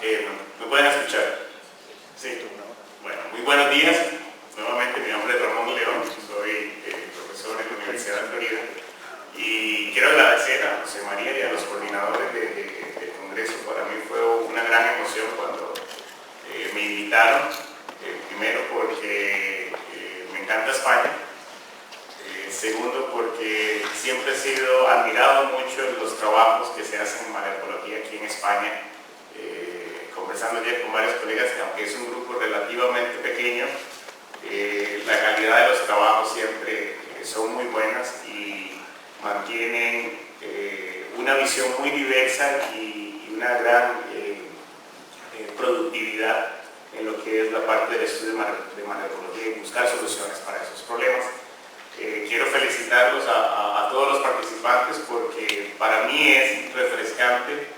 ¿Me pueden escuchar? Sí. Bueno, muy buenos días. Nuevamente, mi nombre es Ramón León, soy profesor en la Universidad de Florida. Y quiero agradecer a José María y a los coordinadores del Congreso. Para mí fue una gran emoción cuando me invitaron. Primero porque me encanta España. Segundo porque siempre he sido admirado mucho en los trabajos que se hacen en malacología aquí en España. Conversando ya con varios colegas, que aunque es un grupo relativamente pequeño, la calidad de los trabajos siempre son muy buenas y mantienen una visión muy diversa y una gran productividad en lo que es la parte del estudio de malacología y buscar soluciones para esos problemas. Quiero felicitarlos a todos los participantes porque para mí es refrescante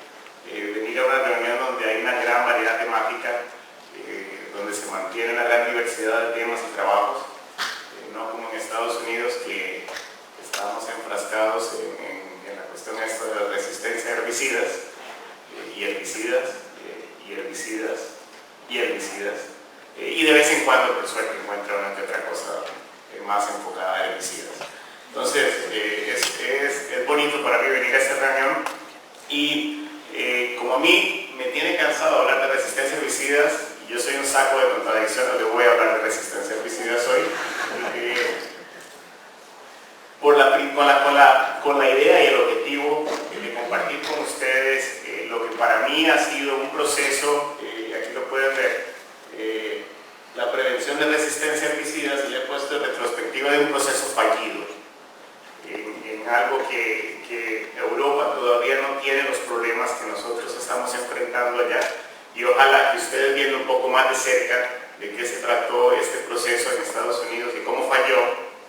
venir a una reunión donde hay una gran variedad temática, donde se mantiene una gran diversidad de temas y trabajos, no como en Estados Unidos, que estamos enfrascados en la cuestión esta de la resistencia a herbicidas, y herbicidas, y herbicidas, y herbicidas, y de vez en cuando, por suerte, encuentra una que otra cosa más enfocada a herbicidas. Entonces, es bonito para mí venir a esta reunión y como a mí me tiene cansado hablar de resistencia a herbicidas, y yo soy un saco de contradicciones, le voy a hablar de resistencia a herbicidas hoy, con la idea y el objetivo de compartir con ustedes lo que para mí ha sido un proceso, aquí lo pueden ver, la prevención de resistencia a herbicidas, y le he puesto en retrospectiva de un proceso fallido, en algo que Europa todavía no tiene los problemas que nosotros estamos enfrentando allá, y ojalá que ustedes viendo un poco más de cerca de qué se trató este proceso en Estados Unidos y cómo falló,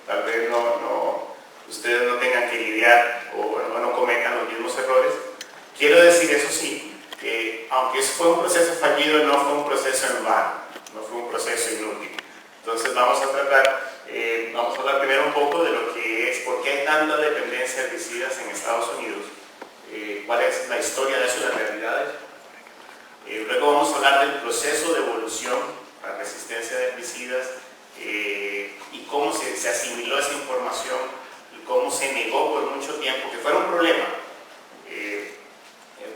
tal vez ustedes no tengan que lidiar o no cometan los mismos errores. Quiero decir, eso sí, que aunque fue un proceso fallido, no fue un proceso en vano, no fue un proceso inútil. Entonces vamos a hablar primero un poco de lo que es, por qué hay tanta dependencia de herbicidas en Estados Unidos, cuál es la historia de eso, las realidades. Luego vamos a hablar del proceso de evolución a la resistencia de herbicidas y cómo se asimiló esa información y cómo se negó por mucho tiempo que fuera un problema.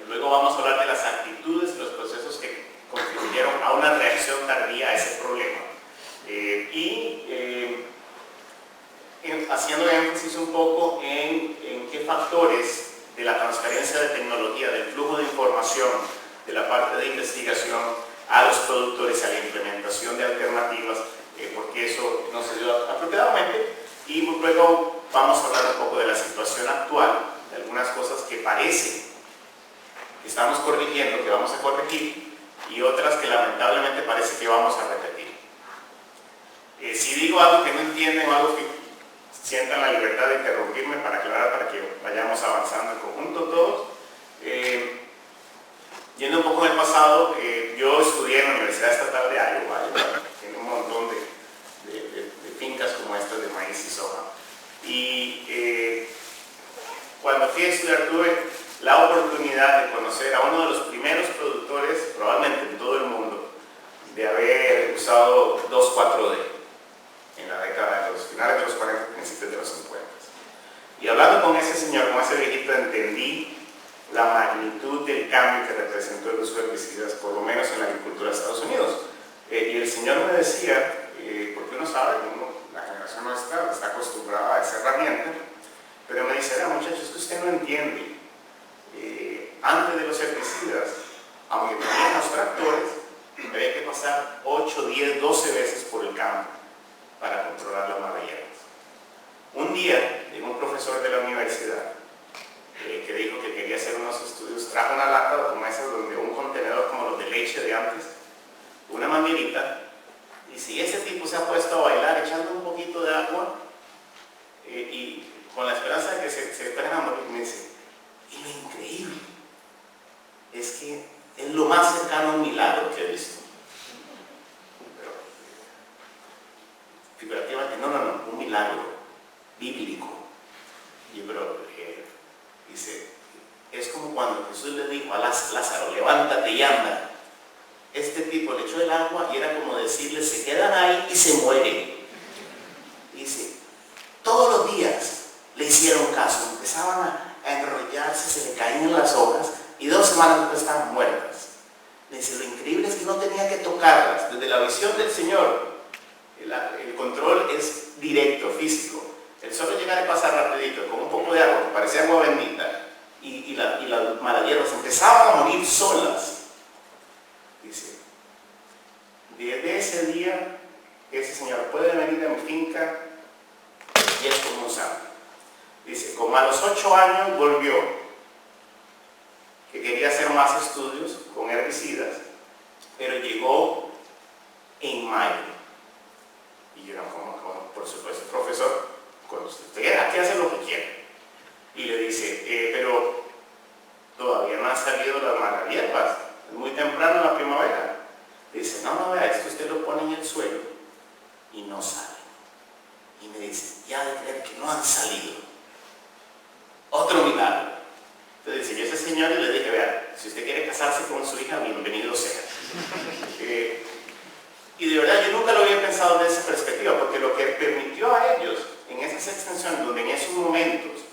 Luego vamos a hablar de las actitudes y los procesos que contribuyeron a una reacción tardía a ese problema. Haciendo énfasis un poco en qué factores de la transferencia de tecnología, del flujo de información, de la parte de investigación a los productores, a la implementación de alternativas, porque eso no se dio apropiadamente. Y luego vamos a hablar un poco de la situación actual, de algunas cosas que parece que estamos corrigiendo, que vamos a corregir, y otras que lamentablemente parece que vamos a repetir. Si digo algo que no entienden o algo que sientan la libertad de interrumpirme para aclarar, para que vayamos avanzando en conjunto todos. Yendo un poco en el pasado, yo estudié en la Universidad Estatal de Iowa, tiene un montón de fincas como estas de maíz y soja. Y cuando fui a estudiar tuve la oportunidad de conocer a uno de los primeros productores, probablemente en todo el mundo, de haber usado 2,4-D en la década de los finales de los 40, principios de los 50. Y hablando con ese señor, con ese viejito, entendí la magnitud del cambio que representó el uso de herbicidas, por lo menos en la agricultura de Estados Unidos. Y el señor me decía, porque uno sabe, la generación nuestra está acostumbrada a esa herramienta, pero me dice, muchachos, es que usted no entiende. Antes de los herbicidas, aunque tenían los tractores, había que pasar 8, 10, 12 veces por el campo para controlar las mareas. Un día, llegó un profesor de la universidad que dijo que quería hacer unos estudios, trajo una lata como esa, donde un contenedor como los de leche de antes, una manguerita, y si ese tipo se ha puesto a bailar echando un poquito de agua y con la esperanza de que se esperen a morir, me dice, y lo increíble es que es lo más cercano a un milagro que he visto. Pero figurativamente, no, un milagro bíblico. Y dice, es como cuando Jesús le dijo a Lázaro, levántate y anda, Este tipo le echó el agua y era como decirle, se quedan ahí y se mueren. Dice, todos los días le hicieron caso, empezaban a enrollarse, se le caían las hojas y 2 semanas después estaban muertas. Dice, lo increíble es que no tenía que tocarlas. Desde la visión del Señor, el control es directo, físico. El solo llegar y pasar rapidito con un poco de agua, que parecía agua bendita, y las malas hierbas empezaban a morir solas. Dice, desde ese día, ese señor puede venir a mi finca y es como un santo. Dice, como a los 8 años volvió, que quería hacer más estudios con herbicidas, pero llegó en mayo. Y yo, como, por supuesto, profesor, cuando usted quiera, aquí hace lo que quiera. Y le dice, pero todavía no han salido las malas hierbas, es muy temprano en la primavera. Dice, no, vea, esto usted lo pone en el suelo y no sale. Y me dice, ya de creer que no han salido. Otro milagro. Entonces dice, yo a ese señor le dije, vea, si usted quiere casarse con su hija, bienvenido sea. Y de verdad yo nunca lo había pensado desde esa perspectiva, porque lo que permitió a ellos, en esas extensiones, donde en esos momentos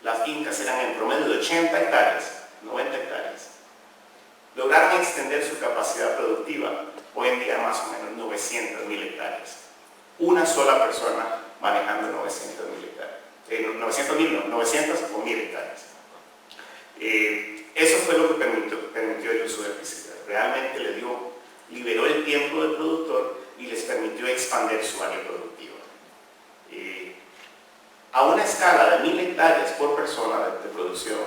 las fincas eran en promedio de 80 hectáreas, 90 hectáreas, lograron extender su capacidad productiva, hoy en día más o menos 900.000 hectáreas. Una sola persona manejando 900.000 hectáreas. 900 o 1.000 hectáreas. Eso fue lo que permitió el uso de herbicidas. Realmente liberó el tiempo del productor y les permitió expandir su área productiva. A una escala de 1.000 hectáreas por persona de producción,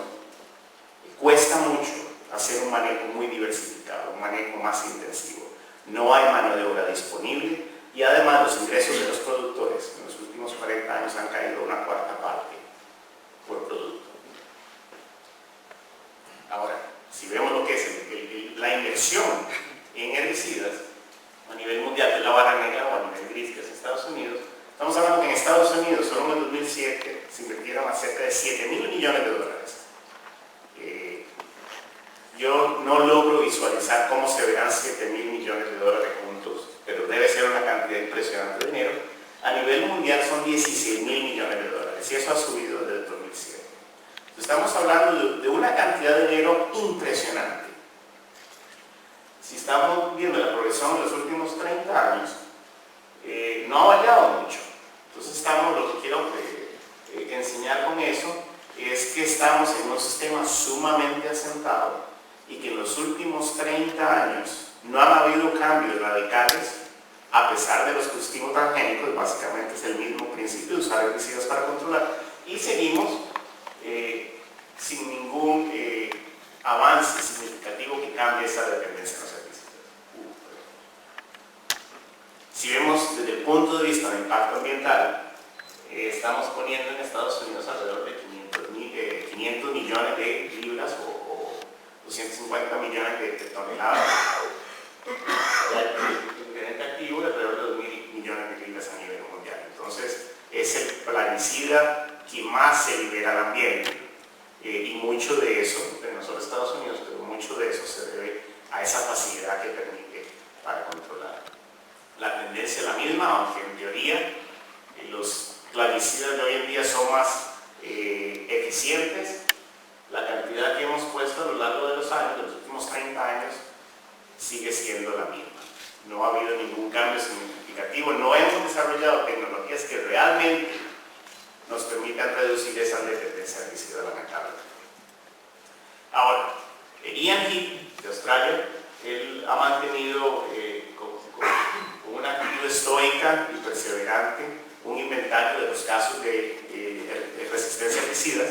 cuesta mucho hacer un manejo muy diversificado, un manejo más intensivo. No hay mano de obra disponible y además los ingresos de los productores en los últimos 40 años han caído una 1/4 parte por producto. Ahora, si vemos lo que es la inversión en herbicidas a nivel mundial, que es la barra negra, o a nivel gris, que es Estados Unidos, estamos hablando que en Estados Unidos, solo en el 2007, se invirtieron a cerca de $7.000 millones. Yo no logro visualizar cómo se verán $7.000 millones juntos, pero debe ser una cantidad impresionante de dinero. A nivel mundial son $16.000 millones y eso ha subido desde el 2007. Estamos hablando de una cantidad de dinero impresionante. Si estamos viendo la progresión de los últimos 30 años, no ha variado mucho. Entonces lo que quiero enseñar con eso es que estamos en un sistema sumamente asentado y que en los últimos 30 años no han habido cambios radicales, a pesar de los cultivos transgénicos. Básicamente es el mismo principio de usar herbicidas para controlar, y seguimos sin ningún avance significativo que cambie esa dependencia de los herbicidas. Si vemos desde el punto de vista del impacto ambiental, estamos poniendo en Estados Unidos alrededor de 500 millones de libras o 250 millones de toneladas de ingrediente activo, y alrededor de 2.000 millones de libras a nivel mundial. Entonces es el plaguicida que más se libera al ambiente, y mucho de eso, no solo Estados Unidos, pero mucho de eso se debe a esa facilidad que permite para controlar. La tendencia es la misma, aunque en teoría los plaguicidas de hoy en día son más eficientes. La cantidad que hemos puesto a lo largo de los años, de los últimos 30 años, sigue siendo la misma. No ha habido ningún cambio significativo. No hemos desarrollado tecnologías que realmente nos permitan reducir esa dependencia herbicida lamentable. Ahora, Ian Heath de Australia, él ha mantenido con una actitud estoica y perseverante un inventario de los casos de resistencia a herbicidas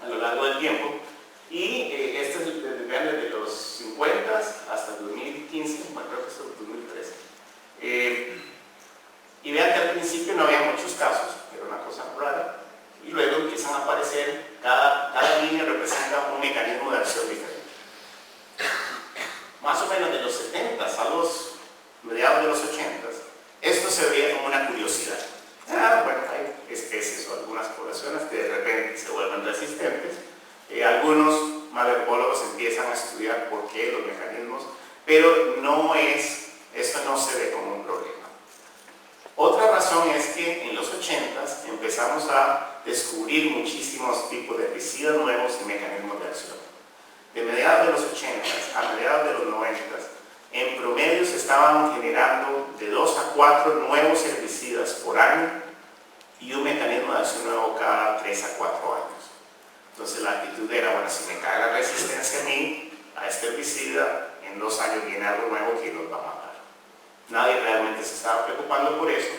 a lo largo del tiempo, y este es desde los 50 hasta el 2015, creo que es el 2013. Y vean que al principio no había muchos casos, era una cosa rara, y luego empiezan a aparecer, cada línea representa un mecanismo de acción diferente. Más o menos de los 70 a los mediados de los 80, esto se veía como una curiosidad. Bueno, hay especies o algunas poblaciones que de repente se vuelven resistentes. Algunos malherbólogos empiezan a estudiar por qué, los mecanismos, pero esto no se ve como un problema. Otra razón es que en los 80s empezamos a descubrir muchísimos tipos de herbicidas nuevos y mecanismos de acción. De mediados de los 80s a mediados de los 90s, en promedio se estaban generando de 2 a 4 nuevos herbicidas por año y un mecanismo de acción nuevo cada 3 a 4 años. Entonces la actitud era, bueno, si me cae la resistencia a este herbicida, en 2 años viene algo nuevo que nos va a matar. Nadie realmente se estaba preocupando por eso.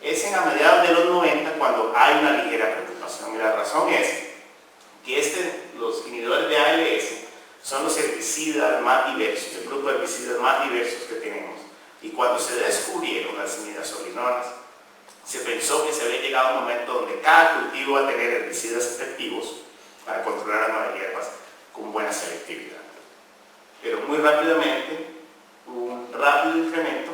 Es a mediados de los 90 cuando hay una ligera preocupación, y la razón es que los inhibidores de ALS son los herbicidas más diversos, el grupo de herbicidas más diversos que tenemos. Y cuando se descubrieron las imidazolinonas, se pensó que se había llegado a un momento donde cada cultivo va a tener herbicidas efectivos para controlar las malas hierbas con buena selectividad. Pero muy rápidamente hubo un rápido incremento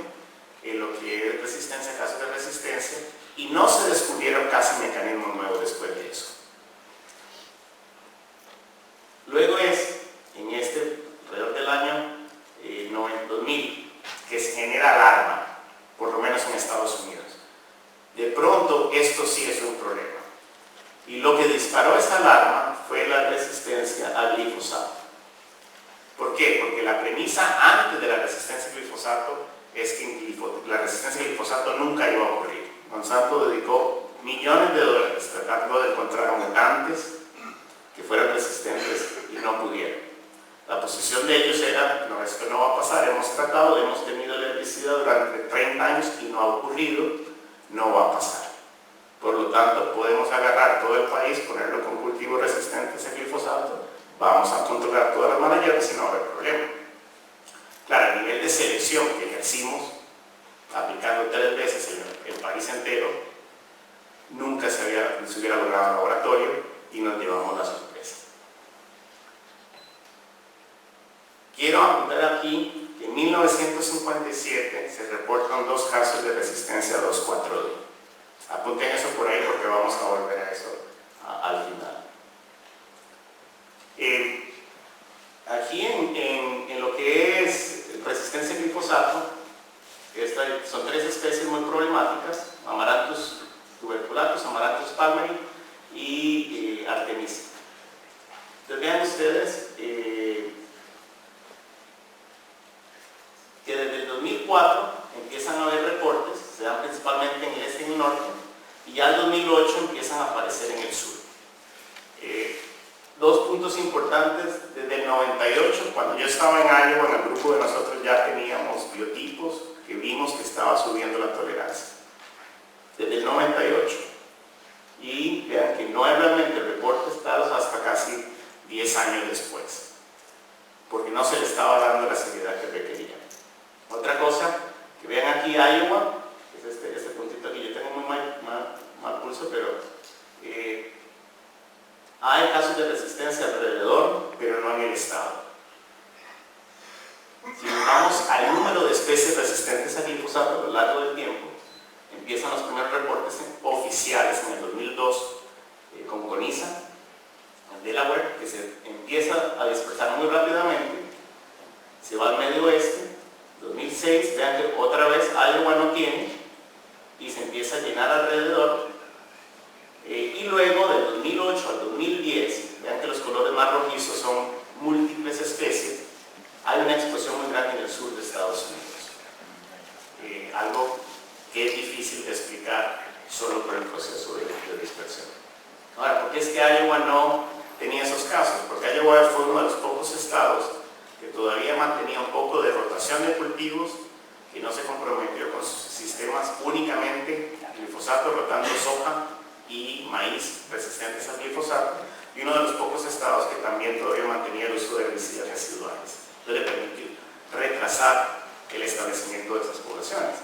en lo que es resistencia, casos de resistencia, y no se descubrieron casi mecanismos nuevos después de eso. Luego alrededor del año 2000, que se genera alarma, por lo menos en Estados Unidos. De pronto, esto sí es un problema. Y lo que disparó esa alarma fue la resistencia al glifosato. ¿Por qué? Porque la premisa antes de la resistencia al glifosato es que la resistencia al glifosato nunca iba a ocurrir. Monsanto dedicó millones de dólares tratando de encontrar mutantes que fueran resistentes y no pudieron. La posición de ellos era, no, esto no va a pasar, hemos tratado, hemos tenido el herbicida durante 30 años y no ha ocurrido, no va a pasar. Por lo tanto, podemos agarrar todo el país, ponerlo con cultivos resistentes al glifosato, vamos a controlar todas las malas hierbas y no va a haber problema. Claro, a nivel de selección que ejercimos, aplicando 3 veces en el país entero, nunca se hubiera logrado en laboratorio y nos llevamos la sorpresa. Quiero apuntar aquí que en 1957 se reportan 2 casos de resistencia a 2,4-D. Apunten eso por ahí porque vamos a volver a eso al final. Aquí en lo que es resistencia al glifosato, son 3 especies muy problemáticas: Amaranthus tuberculatus, Amaranthus palmeri y Artemisia. Entonces vean ustedes que desde el 2004 empiezan a haber reportes, se dan principalmente en el este y en el norte, y ya en el 2008 empiezan a aparecer en el sur. 2 puntos importantes: desde el 98, cuando yo estaba en Iowa, en el grupo de nosotros ya teníamos biotipos que vimos que estaba subiendo la tolerancia. Desde el 98. Y vean que no hay realmente reportes dados hasta casi 10 años después, porque no se le estaba dando la seriedad que requería. Otra cosa, que vean aquí Iowa, es este puntito aquí, yo tengo muy mal pulso, pero hay casos de resistencia alrededor, pero no en el estado. Si nos vamos al número de especies resistentes al glifosato a lo largo del tiempo, empiezan los primeros reportes oficiales en el 2002 con CONISA, en Delaware, que se empieza a dispersar muy rápidamente, se va al medio oeste. 2006, vean que otra vez Iowa no tiene y se empieza a llenar alrededor, y luego del 2008 al 2010, vean que los colores más rojizos son múltiples especies. Hay una explosión muy grande en el sur de Estados Unidos, algo que es difícil de explicar solo por el proceso de dispersión. Ahora, ¿por qué es que Iowa no tenía esos casos? Porque Iowa fue uno de los pocos estados que todavía mantenía un poco de rotación de cultivos, que no se comprometió con sus sistemas únicamente glifosato rotando soja y maíz resistentes al glifosato, y uno de los pocos estados que también todavía mantenía el uso de herbicidas residuales. Esto le permitió retrasar el establecimiento de esas poblaciones.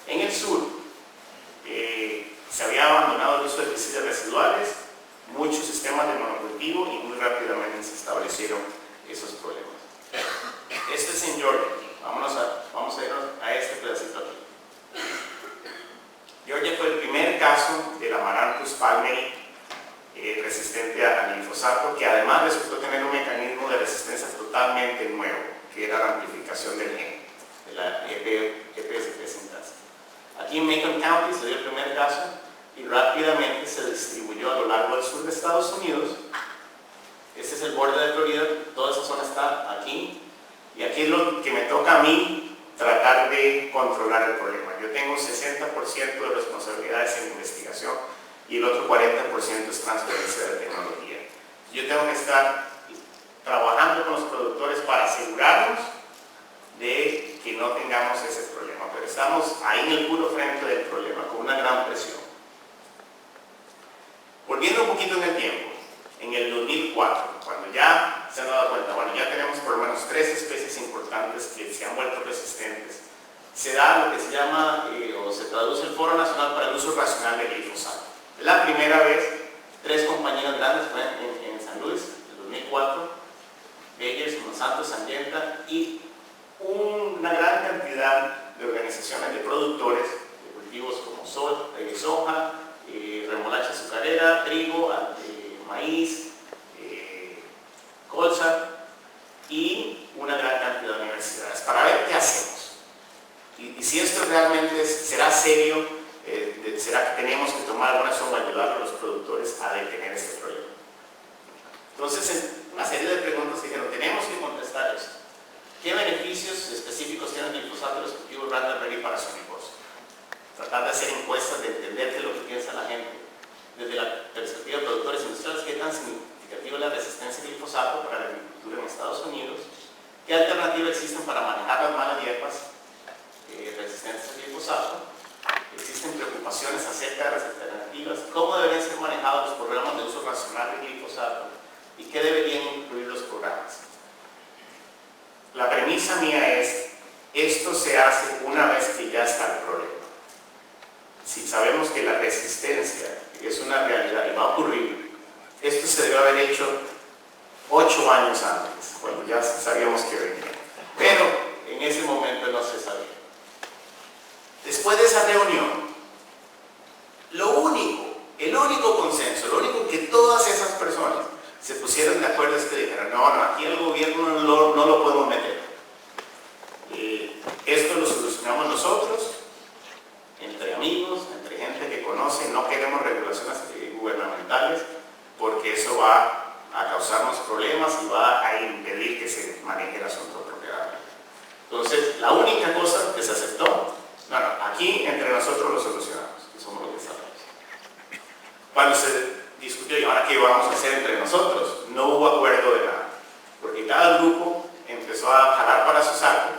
En el sur se había abandonado el uso de herbicidas residuales, muchos sistemas de monocultivo, y muy rápidamente se establecieron esos problemas. Esto es en Georgia. Vamos a irnos a este pedacito aquí. Georgia fue el primer caso del Amaranthus palmeri resistente al glifosato, que además resultó tener un mecanismo de resistencia totalmente nuevo, que era la amplificación del gen, de la EPSP sintasa. Aquí en Macon County se dio el primer caso y rápidamente se distribuyó a lo largo del sur de Estados Unidos. Este es el borde de Florida, toda esa zona está aquí, y aquí es lo que me toca a mí tratar de controlar el problema. Yo tengo 60% de responsabilidades en investigación y el otro 40% es transferencia de tecnología. Yo tengo que estar trabajando con los productores para asegurarnos de que no tengamos ese problema, pero estamos ahí en el puro frente del problema, con una gran presión. Volviendo un poquito en el tiempo, en el 2004, cuando ya se han dado cuenta, bueno, ya tenemos por lo menos 3 especies importantes que se han vuelto resistentes, se da lo que se llama, o se traduce el Foro Nacional para el Uso Racional de Glifosato. Es la primera vez, 3 compañías grandes, fue en San Luis, en 2004, Bayer, Monsanto, Syngenta, y una gran cantidad de organizaciones de productores de cultivos como soja, remolacha azucarera, trigo, maíz, colza y una gran cantidad de universidades para ver qué hacemos y si esto realmente será serio, será que tenemos que tomar alguna forma de ayudar a los productores a detener este problema. Entonces, una serie de preguntas dijeron, tenemos que contestar esto. ¿Qué beneficios específicos tienen el glifosato de los cultivos Roundup Ready para su negocio? Tratar de hacer encuestas, de entender qué es lo que piensa la gente. Desde la perspectiva de productores industriales, qué tan significativa es la resistencia al glifosato para la agricultura en Estados Unidos, qué alternativas existen para manejar las malas hierbas resistentes al glifosato, existen preocupaciones acerca de las alternativas, cómo deberían ser manejados los programas de uso racional del glifosato y qué deberían incluir los programas. La premisa mía es, esto se hace una vez que ya está el problema. Si sabemos que la resistencia es una realidad y va a ocurrir, esto se debe haber hecho 8 años antes, cuando ya sabíamos que venía. Pero en ese momento no se sabía. Después de esa reunión, el único consenso, lo único que todas esas personas se pusieron de acuerdo es que dijeron, no, aquí el gobierno no lo podemos meter. Esto lo solucionamos nosotros, entre amigos, entre gente que conoce, no queremos regulaciones gubernamentales porque eso va a causarnos problemas y va a impedir que se maneje el asunto apropiadamente. Entonces, la única cosa que se aceptó, no, aquí entre nosotros lo solucionamos, que somos los que sabemos. Cuando se discutió, ¿y ahora qué vamos a hacer entre nosotros? No hubo acuerdo de nada, porque cada grupo empezó a jalar para su saco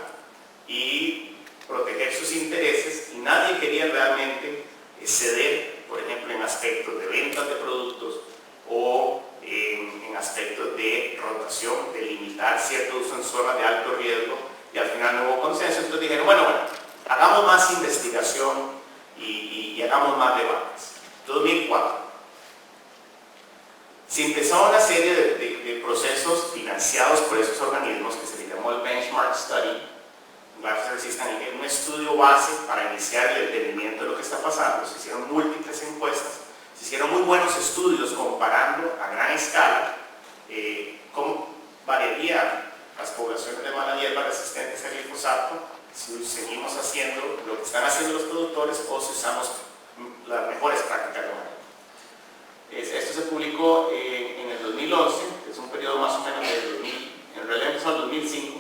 y proteger sus intereses y nadie quería realmente ceder, por ejemplo, en aspectos de ventas de productos o en aspectos de rotación, de limitar cierto uso en zonas de alto riesgo, y al final no hubo consenso. Entonces dijeron, bueno, hagamos más investigación y hagamos más debates. 2004. Se empezó una serie de procesos financiados por esos organismos que se le llamó el Benchmark Study, un estudio base para iniciar el entendimiento de lo que está pasando. Se hicieron múltiples encuestas, se hicieron muy buenos estudios comparando a gran escala cómo variarían las poblaciones de mala hierba resistentes al glifosato si seguimos haciendo lo que están haciendo los productores o si usamos las mejores prácticas de manejo. Esto se publicó en el 2011, que es un periodo más o menos del 2000, en realidad empezó en el 2005,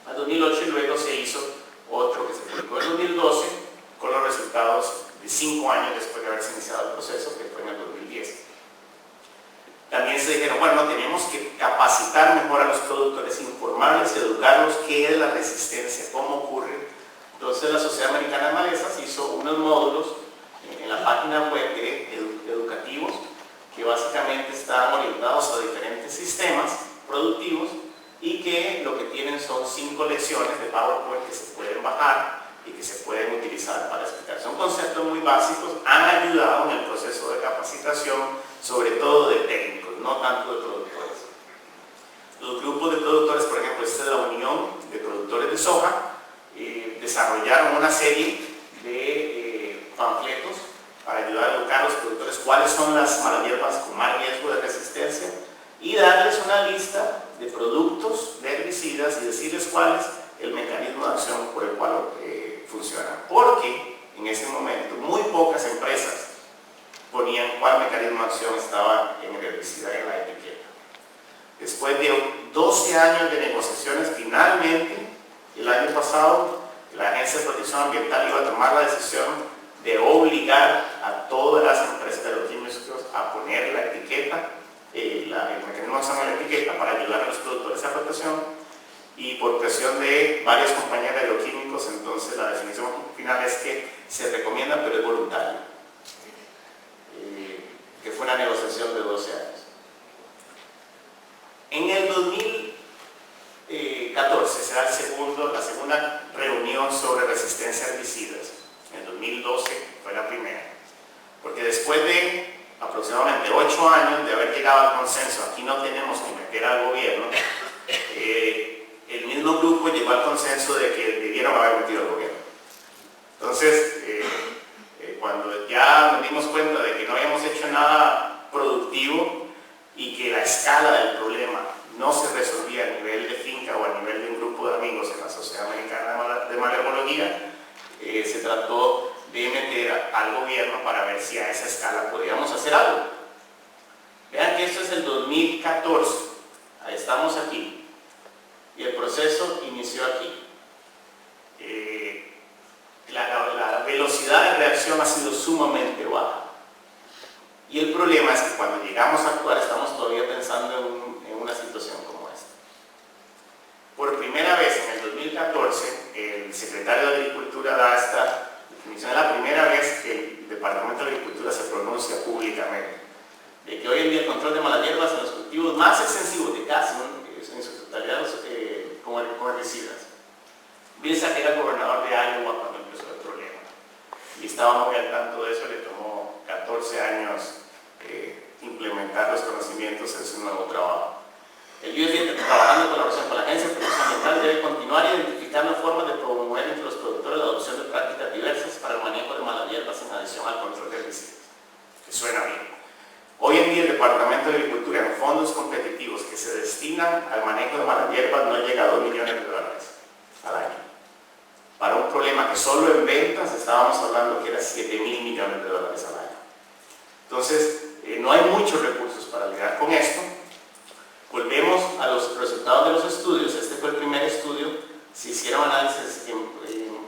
al 2008, y luego se hizo otro que se publicó en el 2012 con los resultados de 5 años después de haberse iniciado el proceso, que fue en el 2010. También se dijeron, bueno, tenemos que capacitar mejor a los productores, informarles, educarlos qué es la resistencia, cómo ocurre. Entonces la Sociedad Americana de Malezas hizo unos módulos en la página web educativos que básicamente están orientados a diferentes sistemas productivos y que lo que tienen son 5 lecciones de PowerPoint que se pueden bajar y que se pueden utilizar para explicar. Son conceptos muy básicos, han ayudado en el proceso de capacitación, sobre todo de técnicos, no tanto de productores. Los grupos de productores, por ejemplo, esta es la Unión de Productores de Soja, desarrollaron una serie de panfletos para ayudar a educar a los productores cuáles son las malas hierbas con más riesgo de resistencia y darles una lista de productos de herbicidas y decirles cuál es el mecanismo de acción por el cual funcionan. Porque en ese momento muy pocas empresas ponían cuál mecanismo de acción estaba en el herbicida en la etiqueta. Después de 12 años de negociaciones, finalmente, el año pasado, la Agencia de Protección Ambiental iba a tomar la decisión de obligar a todas las empresas de agroquímicos a poner la etiqueta, el mecanismo de acción en la etiqueta para ayudar a los productores de rotación, y por presión de varias compañías de agroquímicos, entonces la definición final es que se recomienda, pero es voluntario, que fue una negociación de 12 años. En el 2014 será la segunda reunión sobre resistencia a herbicidas. En el 2012 fue la primera, porque después de aproximadamente 8 años de haber llegado al consenso, aquí no tenemos que meter al gobierno, el mismo grupo llegó al consenso de que debieron haber metido al gobierno. Entonces, cuando ya nos dimos cuenta de que no habíamos hecho nada productivo y que la escala del problema no se resolvía a nivel de finca o a nivel de un grupo de amigos en la Sociedad Americana de Malergología, se trató de meter al gobierno para ver si a esa escala podíamos hacer algo. Vean que esto es el 2014, ahí estamos aquí, y el proceso inició aquí. La velocidad de reacción ha sido sumamente baja. Y el problema es que cuando llegamos a actuar estamos todavía pensando en una situación como esta. Por primera vez en el 2014, el secretario de Agricultura da esta definición. Es la primera vez que el Departamento de Agricultura se pronuncia públicamente de que hoy en día el control de malas hierbas en los cultivos más extensivos de casi en su totalidad con herbicidas. Bill Sack era gobernador de Iowa cuando empezó el problema y estaba muy al tanto de eso. Le tomó 14 años implementar los conocimientos en su nuevo trabajo. El USDA, trabajando en colaboración con la Agencia de Protección Ambiental, debe continuar identificando formas de promover entre los productores la adopción de prácticas diversas para el manejo de malas hierbas en adición al control de herbicidas. Que suena bien. Hoy en día el Departamento de Agricultura, en fondos competitivos que se destinan al manejo de malas hierbas, no llega a $2 millones al año. Para un problema que solo en ventas estábamos hablando que era $7.000 millones al año. Entonces, no hay muchos recursos para lidiar con esto. Volvemos a los resultados de los estudios. Este fue el primer estudio. Se hicieron análisis en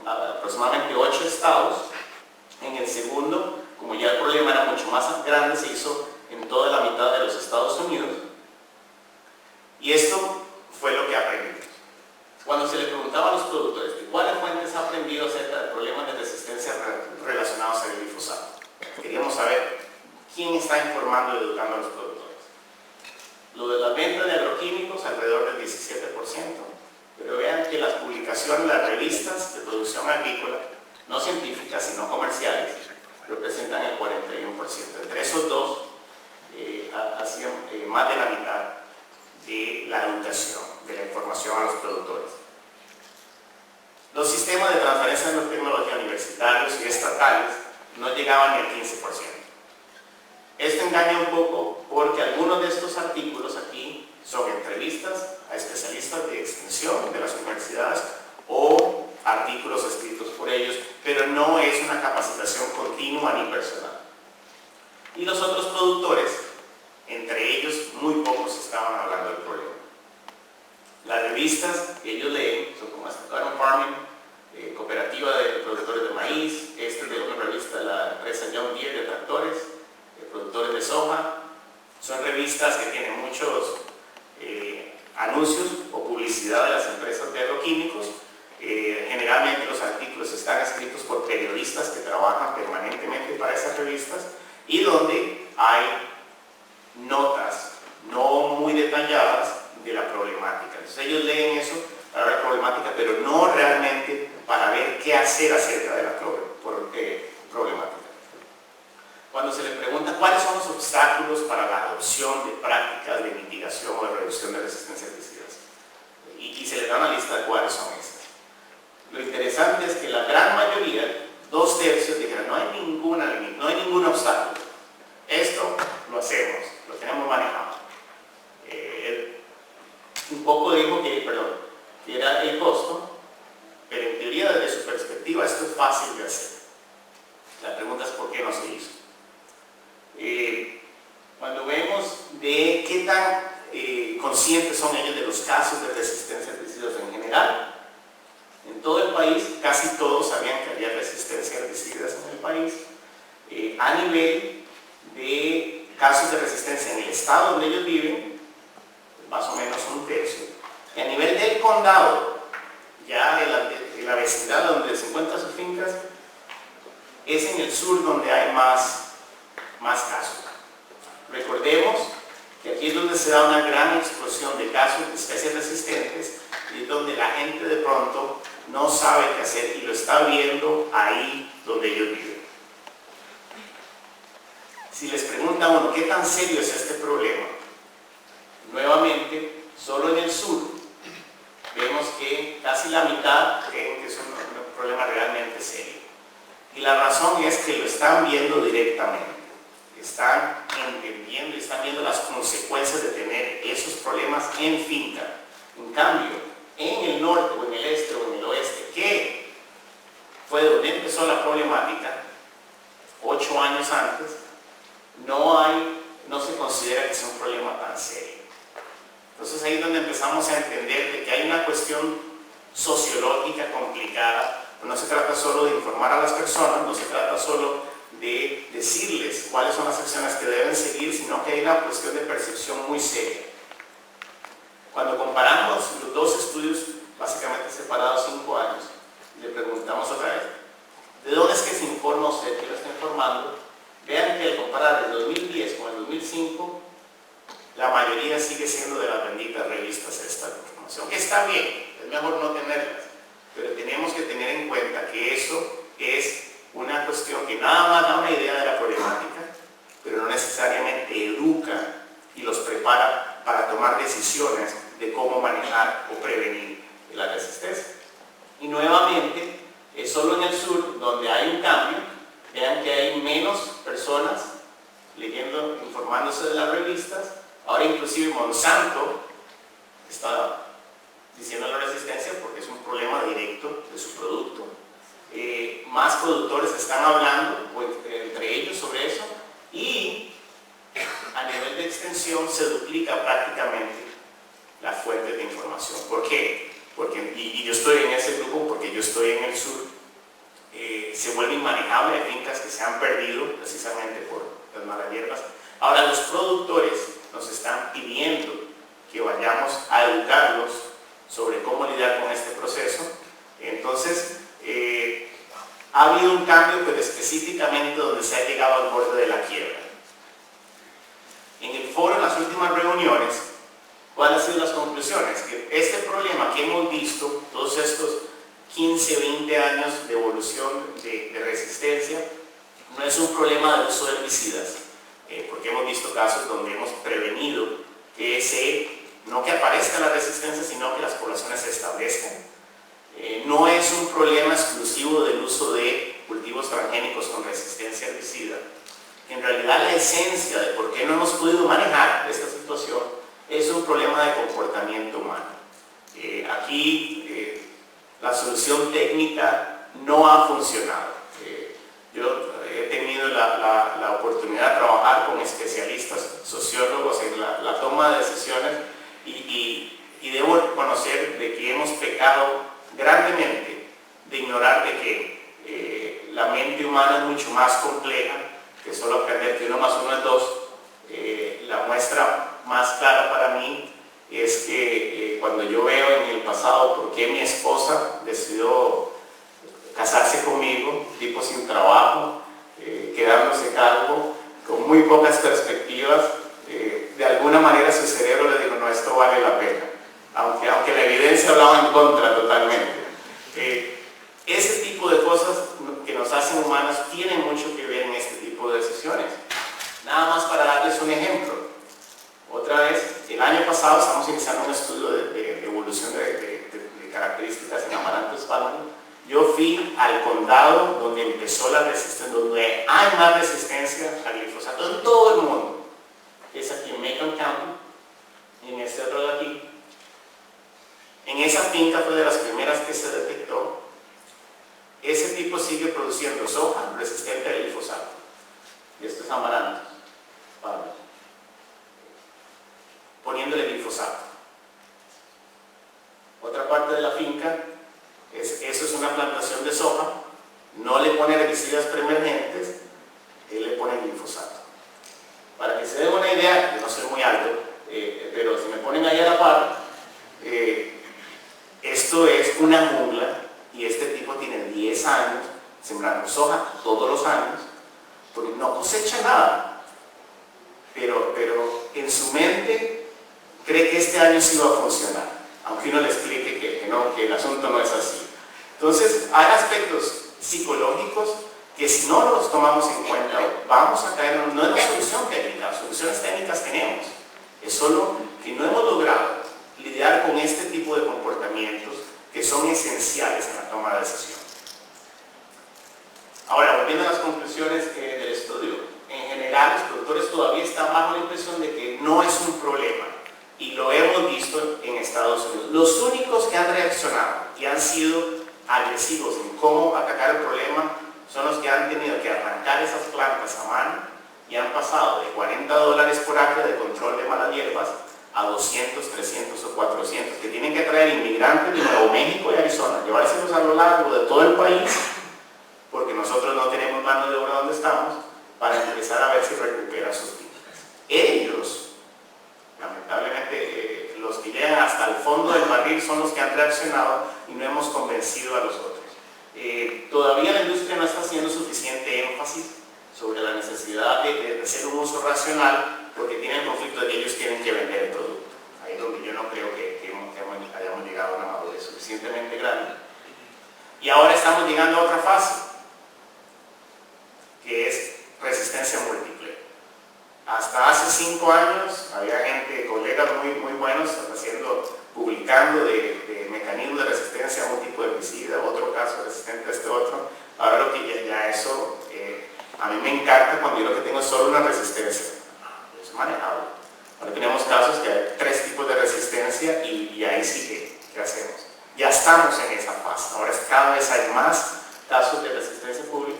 aproximadamente 8 estados. En el segundo, como ya el problema era mucho más grande, se hizo en toda la mitad de los Estados Unidos. Y esto fue lo que aprendimos. Cuando se le preguntaba a los productores cuáles fuentes ha aprendido acerca de problemas de resistencia relacionados al glifosato, queríamos saber quién está informando y educando a los productores. Lo de las ventas de agroquímicos, alrededor del 17%, pero vean que las publicaciones, las revistas de producción agrícola, no científicas sino comerciales, representan el 41%. Entre esos dos, hacían más de la mitad de la educación, de la información a los productores. Los sistemas de transferencia de tecnología universitarios y estatales no llegaban ni al 15%. Esto engaña un poco porque algunos de estos artículos aquí son entrevistas a especialistas de extensión de las universidades o artículos escritos por ellos, pero no es una capacitación continua ni personal. Y los otros productores, entre ellos muy pocos estaban hablando del problema. Las revistas que ellos leen son como Garden Farming, Cooperativa de Productores de Maíz, esta es de una revista de la empresa John Deere de tractores, productores de soja. Son revistas que tienen muchos anuncios o publicidad de las empresas de agroquímicos. Generalmente los artículos están escritos por periodistas que trabajan permanentemente para esas revistas y donde hay notas no muy detalladas de la problemática. Entonces ellos leen eso para ver la problemática, pero no realmente para ver qué hacer acerca de la problemática. Cuando se les pregunta cuáles son los obstáculos para la adopción de prácticas de mitigación o de reducción de resistencia a herbicidas, y se les da una lista de cuáles son estas. Lo interesante es que la gran mayoría, 2/3, dijeron no hay ningún obstáculo. Esto lo hacemos, lo tenemos manejado. tan conscientes son ellos de los casos de resistencia a herbicidas en general? En todo el país, casi todos sabían que había resistencia a herbicidas en el país. A nivel de casos de resistencia en el estado donde ellos viven, más o menos un tercio. Y a nivel del condado, ya en la vecindad donde se encuentran sus fincas, es en el sur donde hay más casos. Recordemos que aquí es donde se da una gran explosión de casos de especies resistentes y es donde la gente de pronto no sabe qué hacer y lo está viendo ahí donde ellos viven. Si les pregunta a uno qué tan serio es este problema, nuevamente, solo en el sur vemos que casi la mitad creen que es un problema realmente serio. Y la razón es que lo están viendo directamente. Están entendiendo y están viendo las consecuencias de tener esos problemas en finca. En cambio, en el norte o en el este o en el oeste, que fue donde empezó la problemática, 8 años antes, no se considera que sea un problema tan serio. Entonces ahí es donde empezamos a entender de que hay una cuestión sociológica complicada. No se trata solo de informar a las personas, no se trata solo de decirles cuáles son las acciones que deben seguir, sino que hay una cuestión de percepción muy seria. Cuando comparamos los dos estudios, básicamente separados 5 años, le preguntamos otra vez, ¿de dónde es que se informa usted? ¿Quién lo está informando? Vean que al comparar el 2010 con el 2005, la mayoría sigue siendo de las benditas revistas esta información, que está bien, es mejor no tenerlas, pero tenemos que tener en cuenta que eso es una cuestión que nada más da una idea de la problemática, pero no necesariamente educa y los prepara para tomar decisiones de cómo manejar o prevenir la resistencia. Y nuevamente, es solo en el sur donde hay un cambio. Vean que hay menos personas leyendo, informándose de las revistas. Ahora inclusive Monsanto está diciendo la resistencia porque es un problema directo de su producto. Más productores están hablando entre ellos sobre eso y a nivel de extensión se duplica prácticamente la fuente de información. ¿Por qué? Y yo estoy en ese grupo porque yo estoy en el sur. Se vuelve inmanejable, hay fincas que se han perdido precisamente por las malas hierbas. Ahora los productores nos están pidiendo que vayamos a educarlos sobre cómo lidiar con este proceso. Entonces, ha habido un cambio, pero específicamente donde se ha llegado al borde de la quiebra. En el foro, en las últimas reuniones, ¿cuáles han sido las conclusiones? Que este problema que hemos visto, todos estos 15, 20 años de evolución de resistencia, no es un problema de uso de herbicidas, porque hemos visto casos donde hemos prevenido que no que aparezca la resistencia, sino que las poblaciones se establezcan. No es un problema exclusivo del uso de cultivos transgénicos con resistencia herbicida. En realidad la esencia de por qué no hemos podido manejar esta situación es un problema de comportamiento humano. Aquí la solución técnica no ha funcionado. Yo he tenido la oportunidad de trabajar con especialistas, sociólogos en la toma de decisiones y debo reconocer de que hemos pecado grandemente de ignorar de que la mente humana es mucho más compleja que solo aprender que 1 más 1 es 2. La muestra más clara para mí es que cuando yo veo en el pasado por qué mi esposa decidió casarse conmigo, tipo sin trabajo, quedándose cargo, con muy pocas perspectivas, de alguna manera su cerebro le dijo, no, esto vale la pena, aunque la evidencia hablaba en contra totalmente. Ese tipo de cosas que nos hacen humanos tienen mucho que ver en este tipo de decisiones. Nada más para darles un ejemplo. Otra vez, el año pasado estamos iniciando un estudio de evolución de características en amaranto espárrago. Yo fui al condado donde empezó la resistencia, donde hay más resistencia al glifosato en todo el mundo. Es aquí en Macon County, y en este otro de aquí. En esa finca fue de las primeras que se detectó. Ese tipo sigue produciendo soja resistente al glifosato. Y esto es amaranto. glifosato. Otra parte de la finca, eso es una plantación de soja, no le pone herbicidas preemergentes, él le pone glifosato. Para que se den una idea, yo no soy muy alto, pero si me ponen ahí a la par, esto es una jungla y este tipo tiene 10 años sembrando soja todos los años, porque no cosecha nada, pero en su mente cree que este año sí va a funcionar, aunque uno le explique que el asunto no es así. Entonces hay aspectos psicológicos que si no los tomamos en cuenta vamos a caer, no es la solución técnica, las soluciones técnicas tenemos, es solo que no hemos logrado lidiar con este tipo de comportamientos que son esenciales en la toma de decisión. Ahora, volviendo a las conclusiones del estudio, en general los productores todavía están bajo la impresión de que no es un problema y lo hemos visto en Estados Unidos. Los únicos que han reaccionado y han sido agresivos en cómo atacar el problema son los que han tenido que arrancar esas plantas a mano y han pasado de $40 por acre de control de malas hierbas a 200, 300 o 400, que tienen que traer inmigrantes de Nuevo México y Arizona, llevárselos a lo largo de todo el país, porque nosotros no tenemos mano de obra donde estamos, para empezar a ver si recuperan sus fincas. Ellos, lamentablemente, los que llegan hasta el fondo del barril son los que han reaccionado y no hemos convencido a los otros. Todavía la industria no está haciendo suficiente énfasis sobre la necesidad de hacer un uso racional, porque tienen el conflicto de que ellos tienen que vender el producto. Ahí es donde yo no creo que hayamos llegado a una madurez suficientemente grande. Y ahora estamos llegando a otra fase, que es resistencia múltiple. Hasta hace 5 años había gente, colegas muy buenos, publicando de mecanismos de resistencia a un tipo de herbicida, otro caso resistente a este otro. Ahora lo que ya eso, a mí me encanta cuando yo lo que tengo es solo una resistencia. Es manejable. Ahora tenemos casos que hay 3 tipos de resistencia y ahí sí que hacemos. Ya estamos en esa fase. Ahora cada vez hay más casos de resistencia pública.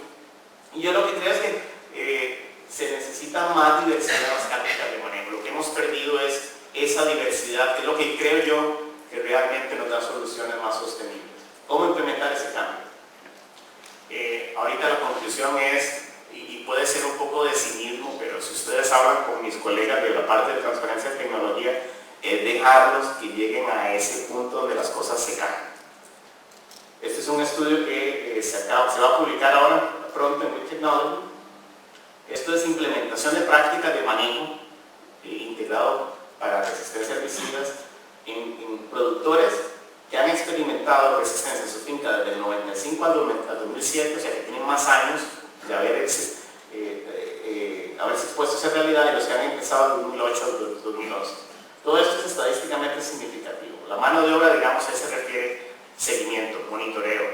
Y yo lo que creo es que se necesita más diversidad en las tácticas de manejo. Lo que hemos perdido es esa diversidad, que es lo que creo yo que realmente nos da soluciones más sostenibles. ¿Cómo implementar ese cambio? Ahorita la conclusión es, y puede ser un poco de cinismo, pero si ustedes hablan con mis colegas de la parte de transferencia de tecnología, es dejarlos que lleguen a ese punto donde las cosas se caen. Este es un estudio que se va a publicar ahora pronto en With Technology. Esto es implementación de prácticas de manejo integrado para resistencia a herbicidas en productores que han experimentado resistencia en su finca desde el 95 al 2007, o sea que tienen más años de haberse expuesto a esa realidad, y los que han empezado en 2008 al 2011. Todo esto es estadísticamente significativo. La mano de obra, digamos, a eso se refiere seguimiento, monitoreo,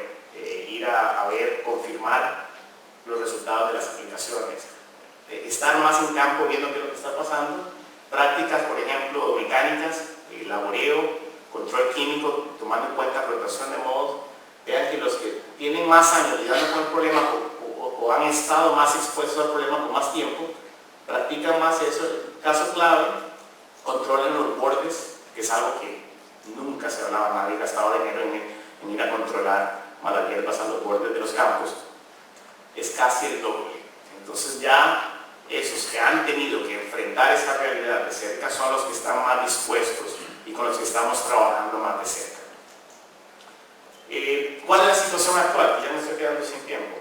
ir a ver, confirmar los resultados de las aplicaciones, estar más en campo viendo qué es lo que está pasando, prácticas, por ejemplo, mecánicas, laboreo, control químico, tomando en cuenta rotación de modos. Vean que los que tienen más años lidiando con el problema o han estado más expuestos al problema con más tiempo, practican más eso. Caso clave, controlen los bordes, que es algo que nunca se hablaba, nadie gastaba dinero en ir a controlar malas hierbas a los bordes de los campos. Es casi el doble. Entonces ya esos que han tenido que enfrentar esa realidad de cerca son los que están más dispuestos y con los que estamos trabajando más de cerca. ¿Cuál es la situación actual? Ya me estoy quedando sin tiempo.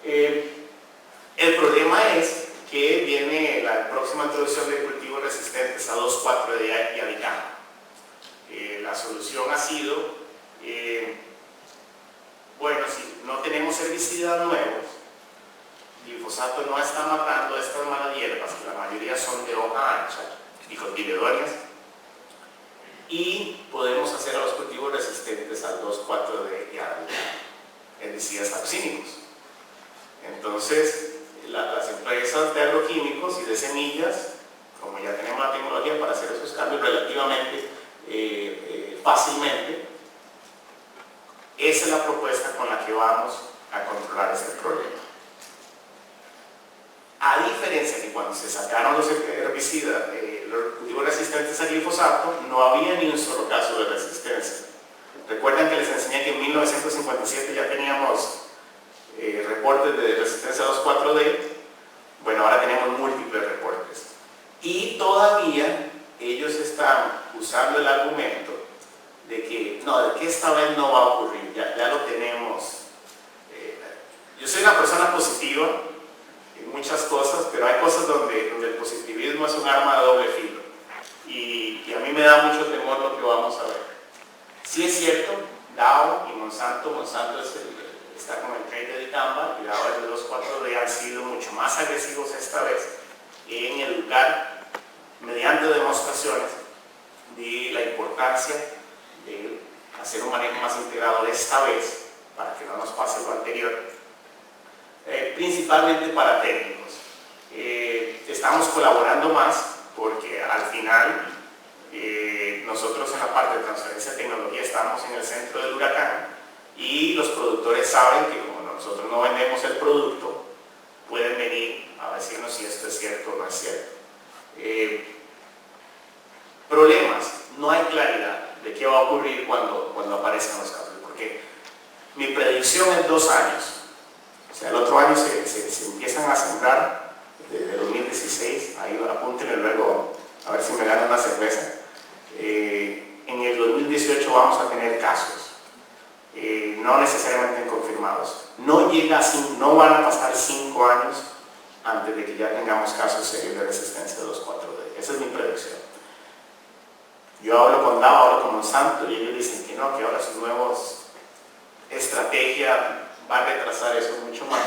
El problema es que viene la próxima introducción de cultivos resistentes a 2,4-D y a dicamba. La solución ha sido, bueno, si no tenemos herbicidas nuevos, glifosato no está matando estas malas hierbas, que la mayoría son de hoja ancha y cotiledóneas, y podemos hacer a los cultivos resistentes al 2,4-D y a herbicidas toxínicos. Entonces, las empresas de agroquímicos y de semillas, como ya tenemos la tecnología para hacer esos cambios relativamente fácilmente, esa es la propuesta con la que vamos a controlar este problema. A diferencia de cuando se sacaron los herbicidas, los cultivos resistentes al glifosato, no había ni un solo caso de resistencia. Recuerden que les enseñé que en 1957 ya teníamos reportes de resistencia a 2,4-D. Bueno, ahora tenemos múltiples reportes. Y todavía ellos están usando el argumento de que esta vez no va a ocurrir, ya lo tenemos. Yo soy una persona positiva en muchas cosas, pero hay cosas donde el positivismo es un arma de doble filo. Y a mí me da mucho temor lo que vamos a ver. Sí es cierto, Dow y Monsanto está con el trade de dicamba y Dow es de 2,4-D, han sido mucho más agresivos esta vez en educar mediante demostraciones de la importancia de hacer un manejo más integrado esta vez para que no nos pase lo anterior, principalmente para técnicos. Estamos colaborando más porque al final nosotros en la parte de transferencia de tecnología estamos en el centro del huracán y los productores saben que como nosotros no vendemos el producto, pueden venir a decirnos si esto es cierto o no es cierto. Problemas, no hay claridad de qué va a ocurrir cuando aparezcan los casos, porque mi predicción es 2 años. O sea, el otro año se empiezan a sembrar desde 2016, ahí apúntenle luego a ver si me ganan una cerveza. En el 2018 vamos a tener casos, no necesariamente confirmados. No van a pasar 5 años antes de que ya tengamos casos serios de resistencia de 2,4-D. Esa es mi predicción. Yo hablo con Dow, hablo con Monsanto y ellos dicen que no, que ahora su nueva estrategia va a retrasar eso mucho más.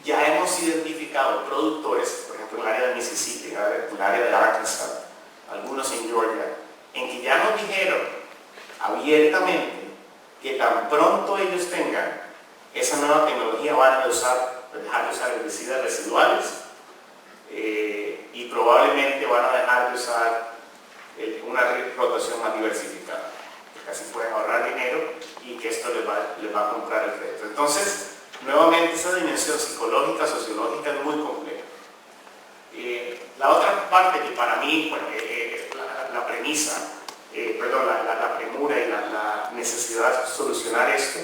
Ya hemos identificado productores, por ejemplo en el área de Mississippi, en el área de Arkansas, algunos en Georgia, en que ya nos dijeron abiertamente que tan pronto ellos tengan esa nueva tecnología van a dejar de usar herbicidas residuales y probablemente van a dejar de usar una rotación más diversificada, que así pueden ahorrar dinero y que esto les va a comprar el crédito. Entonces, nuevamente esa dimensión psicológica, sociológica es muy compleja. La otra parte que para mí, bueno, la premisa, la premura y la necesidad de solucionar esto,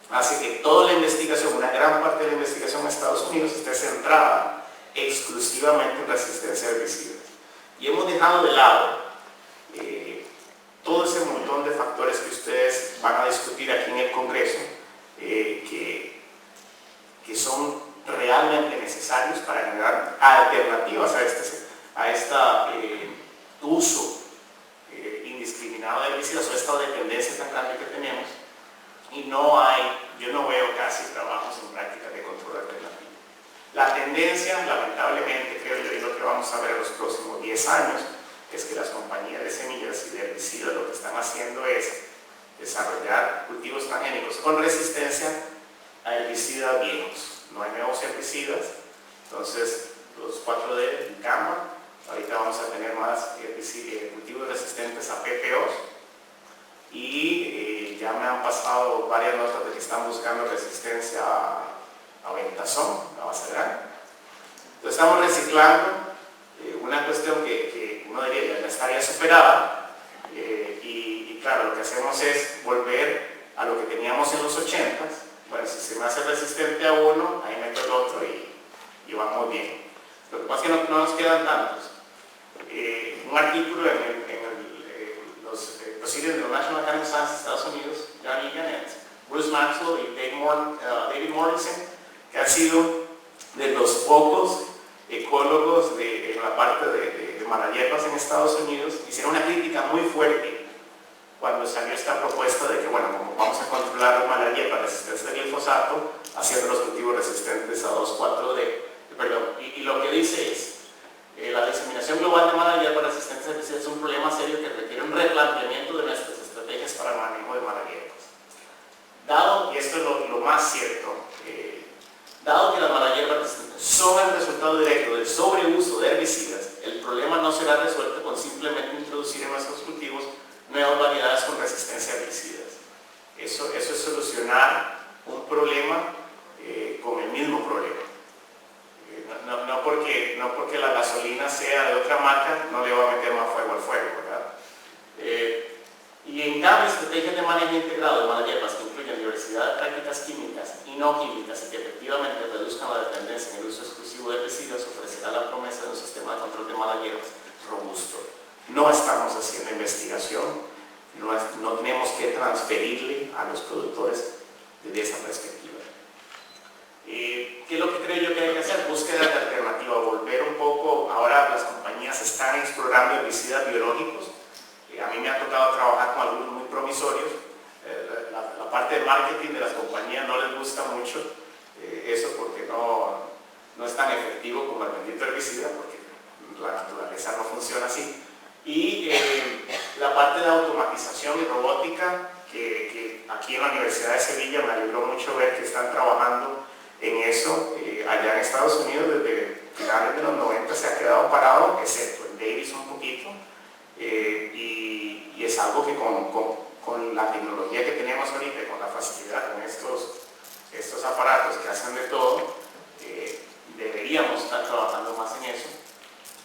hace que toda la investigación, una gran parte de la investigación en Estados Unidos esté centrada exclusivamente en resistencia a herbicidas. Y hemos dejado de lado todo ese montón de factores que ustedes van a discutir aquí en el Congreso, que son realmente necesarios para generar alternativas a este uso indiscriminado de herbicidas o esta dependencia tan grande que tenemos. Y yo no veo casi trabajos en prácticas de control alternativo. La tendencia, lamentablemente, creo yo, y lo que vamos a ver en los próximos 10 años, es que las compañías de semillas y de herbicidas lo que están haciendo es desarrollar cultivos transgénicos con resistencia a herbicidas viejos. No hay nuevos herbicidas, entonces los 4D dicamba, ahorita vamos a tener más cultivos resistentes a PPOs y ya me han pasado varias notas de que están buscando resistencia a ventazón, a base grande. Entonces estamos reciclando una cuestión que uno diría ya estaría superada y claro, lo que hacemos es volver a lo que teníamos en los 80s. Bueno, si se me hace resistente a uno, ahí meto el otro y vamos bien. Lo que pasa es que no nos quedan tantos. Un artículo en los sitios de los National Academy of Science de Estados Unidos, Johnny Gannett, Bruce Maxwell y David Morrison, que han sido de los pocos ecólogos en la parte de malaliepas en Estados Unidos, hicieron una crítica muy fuerte cuando salió esta propuesta de que, bueno, como vamos a controlar las malaliepas resistentes al glifosato, haciendo los cultivos resistentes a 2,4-D, y lo que dice es la diseminación global de malaliepas resistentes a herbicidas es un problema serio que requiere un replanteamiento de nuestras estrategias para el manejo de malaliepas. Dado, y esto es lo más cierto, dado que las malaliepas resistentes son el resultado directo del sobreuso de herbicidas, el problema no será resuelto con simplemente introducir en nuestros cultivos nuevas variedades con resistencia a herbicidas. Eso es solucionar un problema con el mismo problema. No porque porque la gasolina sea de otra marca no le va a meter más fuego al fuego, ¿verdad? Y en cambio, estrategias de manejo integrado de malas hierbas que incluyen diversidad de prácticas químicas y no químicas y que efectivamente reduzcan la dependencia en el uso exclusivo de herbicidas ofrecerá la promesa de un sistema de control de malas hierbas robusto. No estamos haciendo investigación, no tenemos que transferirle a los productores desde esa perspectiva. ¿Qué es lo que creo yo que hay que hacer? Búsqueda de alternativa, volver un poco. Ahora las compañías están explorando herbicidas biológicos. A mí me ha tocado trabajar con algunos muy promisorios. La parte de marketing de las compañías no les gusta mucho eso porque no es tan efectivo como el bendito herbicida, porque la naturaleza no funciona así. Y la parte de automatización y robótica, que aquí en la Universidad de Sevilla me alegró mucho ver que están trabajando en eso. Allá en Estados Unidos desde finales de los 90 se ha quedado parado, excepto en Davis un poquito, y es algo que con la tecnología que tenemos ahorita y con la facilidad, con estos aparatos que hacen de todo, deberíamos estar trabajando más en eso.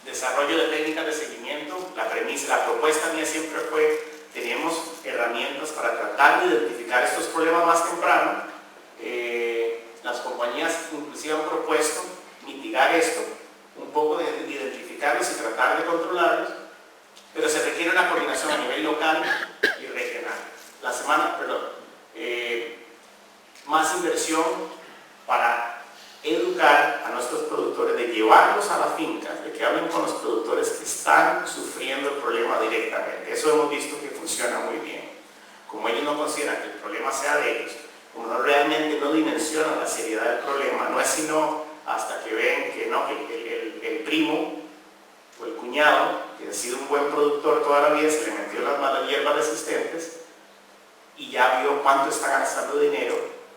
Desarrollo de técnicas de seguimiento. La propuesta mía siempre fue: tenemos herramientas para tratar de identificar estos problemas más temprano. Las compañías inclusive han propuesto mitigar esto, un poco de identificarlos y tratar de controlarlos, pero se requiere una coordinación a nivel local y regional. Más inversión para educar a nuestros productores, de llevarlos a las fincas, de que hablen con los productores que están sufriendo el problema directamente. Eso hemos visto que funciona muy bien. Como ellos no consideran que el problema sea de ellos, como no realmente no dimensionan la seriedad del problema, no es sino hasta que ven que no, que el primo o el cuñado, que ha sido un buen productor toda la vida, se le metió las malas hierbas resistentes y ya vio cuánto está gastando dinero,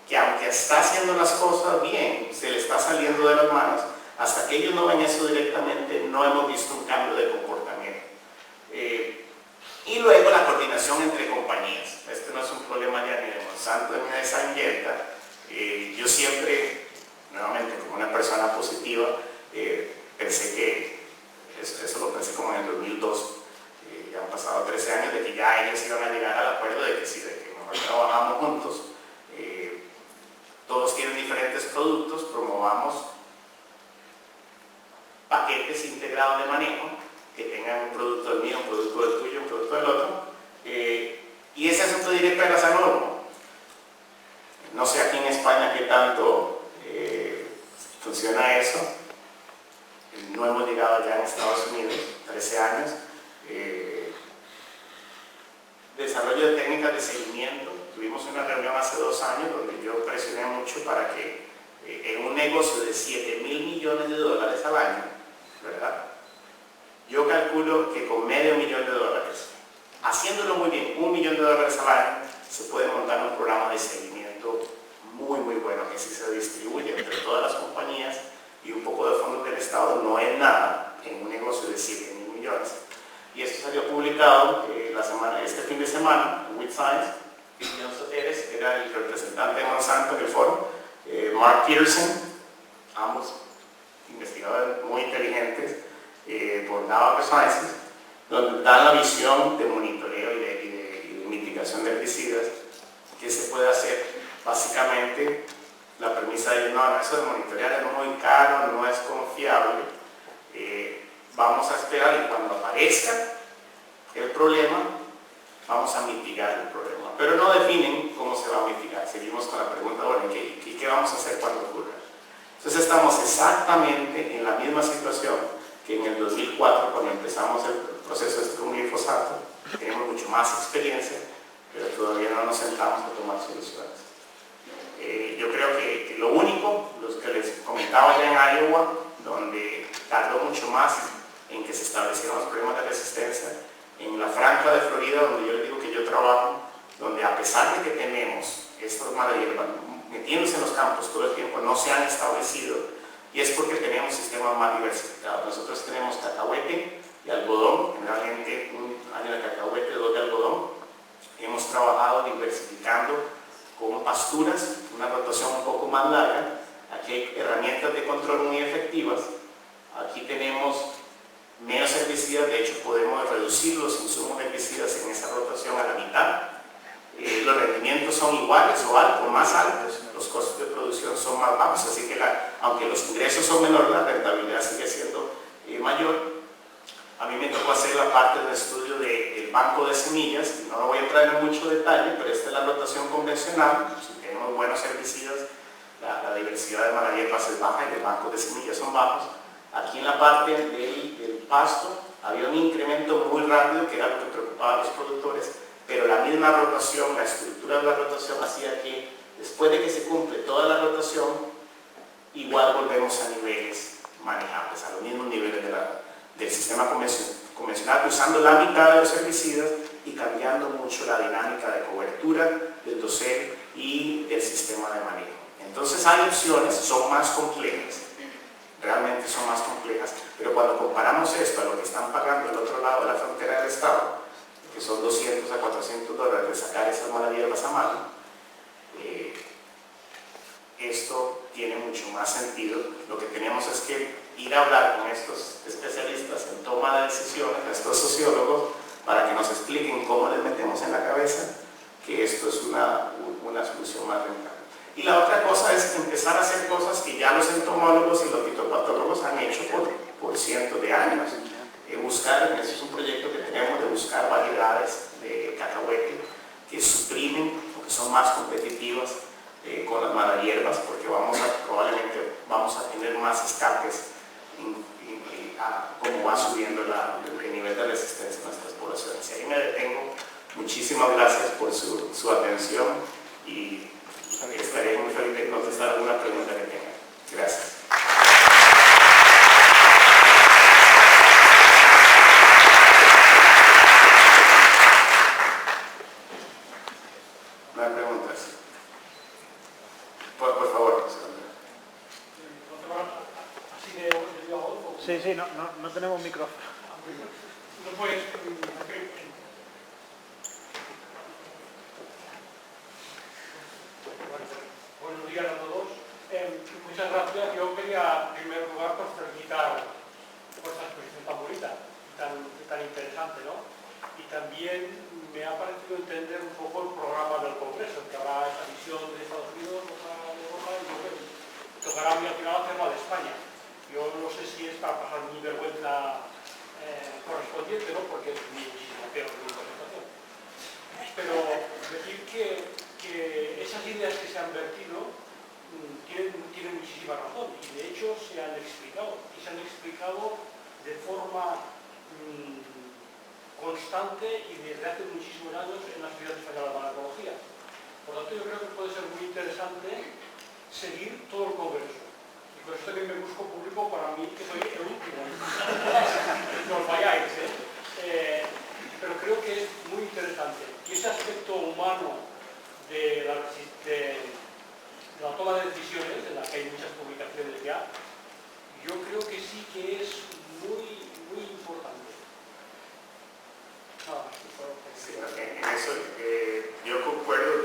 que aunque está haciendo las cosas bien, se le está saliendo de las manos. Hasta que ellos no ven eso directamente, no hemos visto un cambio de comportamiento. Y luego la coordinación entre compañías. Este no es un problema ya ni de Monsanto ni de Syngenta. Yo siempre, nuevamente como una persona positiva, pensé que, eso lo pensé como en el 2002, ya han pasado 13 años, de que ya ellos iban a llegar al acuerdo de que sí, de que mejor trabajamos juntos. Todos tienen diferentes productos, promovamos paquetes integrados de manejo, que tengan un producto del mío, un producto del tuyo, un producto del otro, y ese asunto directo de la salud. No sé aquí en España qué tanto funciona eso. No hemos llegado ya en Estados Unidos, 13 años. Desarrollo de técnicas de seguimiento. Tuvimos una reunión hace 2 años donde yo presioné mucho para que en un negocio de $7.000 millones al año, ¿verdad? Yo calculo que con $500 millones, haciéndolo muy bien, $1 millón al año, se puede montar un programa de seguimiento muy bueno, que si se distribuye entre todas las compañías y un poco de fondos del Estado, no es nada en un negocio de $7.000 millones. Y esto salió publicado este fin de semana en With Science. John Soteres era el representante de Monsanto en el foro, Mark Peterson, ambos investigadores muy inteligentes, por Navarro Sciences, donde dan la visión de monitoreo y de mitigación de herbicidas que se puede hacer. Básicamente, la premisa de ellos: no, eso de monitorear es muy caro, no es confiable, vamos a esperar y cuando aparezca el problema, vamos a mitigar el problema. Pero no definen cómo se va a mitigar. Seguimos con la pregunta: bueno, ¿qué vamos a hacer cuando ocurra? Entonces estamos exactamente en la misma situación que en el 2004, cuando empezamos el proceso de estímulo glifosato. Tenemos mucho más experiencia, pero todavía no nos sentamos a tomar soluciones. Yo creo que lo único, los que les comentaba ya en Iowa, donde tardó mucho más en que se establecieron los problemas de resistencia, en la franja de Florida, donde yo les digo que yo trabajo, donde a pesar de que tenemos estos malas hierbas metiéndose en los campos todo el tiempo, no se han establecido, y es porque tenemos sistemas más diversificados. Nosotros tenemos cacahuete y algodón, generalmente un año de cacahuete, 2 de algodón. Hemos trabajado diversificando con pasturas, una rotación un poco más larga. Aquí hay herramientas de control muy efectivas. Aquí tenemos menos herbicidas. De hecho, podemos reducir los insumos herbicidas en esa rotación a la mitad. Los rendimientos son iguales o más altos, los costos de producción son más bajos, así que aunque los ingresos son menores, la rentabilidad sigue siendo mayor. A mí me tocó hacer la parte del estudio del banco de semillas, y no lo voy a entrar en mucho detalle, pero esta es la rotación convencional. Si tenemos buenos herbicidas, la diversidad de malahierbas es baja y el banco de semillas son bajos. Aquí en la parte del pasto había un incremento muy rápido, que era lo que preocupaba a los productores, pero la misma rotación, la estructura de la rotación hacía que después de que se cumple toda la rotación, igual volvemos a niveles manejables, a los mismos niveles del sistema convencional, usando la mitad de los herbicidas y cambiando mucho la dinámica de cobertura del dosel y del sistema de manejo. Entonces hay opciones, son más complejas, realmente son más complejas, pero cuando comparamos esto a lo que están pagando del otro lado de la frontera del Estado, que son 200 a 400 dólares de sacar esas malahierbas a mano, esto tiene mucho más sentido. Lo que tenemos es que ir a hablar con estos especialistas en toma de decisiones, estos sociólogos, para que nos expliquen cómo les metemos en la cabeza que esto es una solución más rentable. Y la otra cosa es empezar a hacer cosas que ya los entomólogos y los fitopatólogos han hecho por cientos de años. Buscar, eso es un proyecto que tenemos de buscar variedades de cacahuete que suprimen o que son más competitivas con las malahierbas, porque probablemente vamos a tener más escapes como va subiendo el nivel de resistencia de nuestras poblaciones. Y ahí me detengo. Muchísimas gracias por su atención y estaré muy feliz de contestar alguna pregunta que tengan. Gracias. ¿No hay preguntas? Por favor. Sí, no tenemos micrófono. Buenos días a todos. Muchas gracias. Yo quería, en primer lugar, felicitar por esta exposición tan bonita, tan interesante, ¿no? Y también me ha parecido entender un poco el programa del Congreso, que habrá esta visión de Estados Unidos, otra de Europa, y yo creo que tocará muy al final hacer la de España. Yo no sé si es para pasar mi vergüenza correspondiente, ¿no? Porque es muchísimo peor que mi presentación. Pero decir que esas ideas que se han vertido tienen muchísima razón y de hecho se han explicado de forma constante y desde hace muchísimos años en la Sociedad Española de Malacología. Por lo tanto, yo creo que puede ser muy interesante seguir todo el Congreso. Y por eso también me busco público para mí, que soy el último. No os vayáis, pero creo que es muy interesante. Y ese aspecto humano de la toma de decisiones, en la que hay muchas publicaciones ya, yo creo que sí que es muy, muy importante. Sí, en eso yo concuerdo.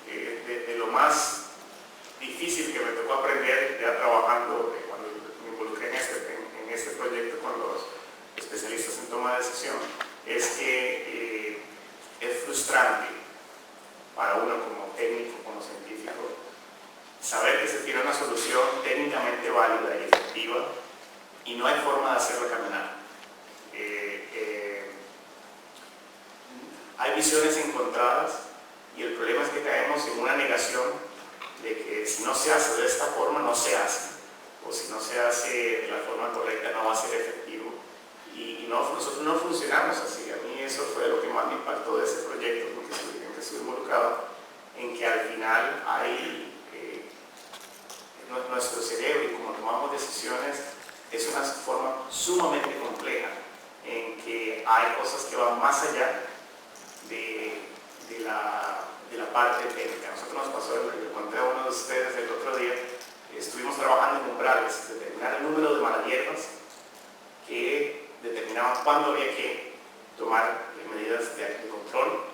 De lo más difícil que me tocó aprender ya trabajando cuando me involucré en este proyecto con los especialistas en toma de decisión, es que es frustrante para uno como técnico, como científico, saber que se tiene una solución técnicamente válida y efectiva y no hay forma de hacerla caminar. Hay visiones encontradas y el problema es que caemos en una negación de que si no se hace de esta forma, no se hace, o si no se hace de la forma correcta, no va a ser efectivo. Y nosotros no funcionamos así. A mí eso fue lo que más me impactó de ese proyecto, porque estuve involucrado en que al final hay nuestro cerebro y como tomamos decisiones es una forma sumamente compleja en que hay cosas que van más allá de la parte técnica. A nosotros nos pasó, le conté a uno de ustedes el otro día, estuvimos trabajando en umbrales, determinar el número de malahierbas que determinaban cuándo había que tomar medidas de control